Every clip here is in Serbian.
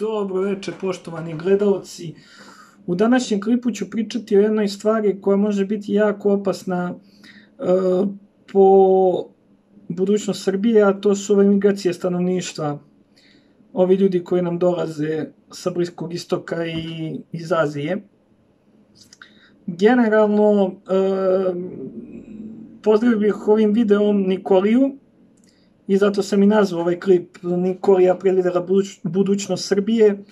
Dobro večer, poštovani gledalci. U današnjem klipu ću pričati o jednoj stvari koja može biti jako opasna po budućnost Srbije, a to su ove migracije stanovništva. Ovi ljudi koji nam dolaze sa Bliskog istoka i iz Azije. Generalno, pozdravio bih ovim videom Nikoliju, i zato sam i nazvao ovaj klip Nikolija predvidela budućnost Srbije,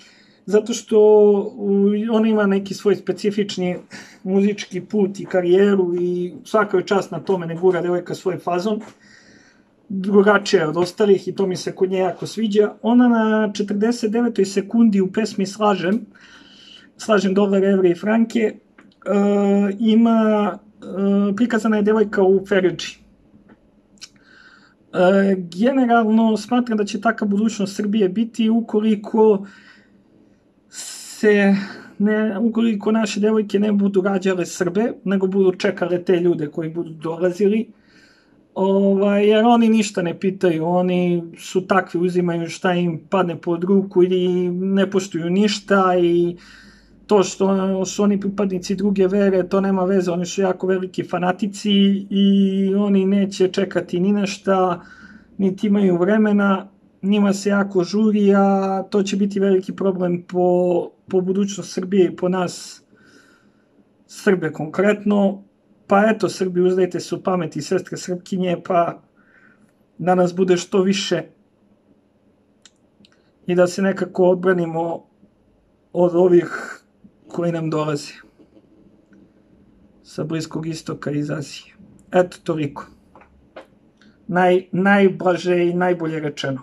zato što ona ima neki svoj specifični muzički put i karijeru i svaka je čast na tome, ne gura devojka svoj fazon, drugačija od ostalih i to mi se kod nje jako sviđa. Ona na 49. sekundi u pesmi Slažem dolare, evre i franke, prikazana je devojka u Feridži. Generalno smatram da će taka budućnost Srbije biti ukoliko naše devojke ne budu rađale Srbe, nego budu čekale te ljude koji budu dolazili, jer oni ništa ne pitaju, oni su takvi, uzimaju šta im padne pod ruku ili ne poštuju ništa, i to što su oni pripadnici druge vere, to nema veze, oni su jako veliki fanatici i oni neće čekati ni na šta, niti imaju vremena, njima se jako žuri, a to će biti veliki problem po budućnost Srbije i po nas Srbe konkretno. Pa eto, Srbi, uzdajte se u pameti, sestre Srpkinje, pa da nas bude što više i da se nekako odbranimo od ovih koji nam dolaze sa Bliskog istoka i iz Azije. Eto, toliko. Najblaže i najbolje rečeno.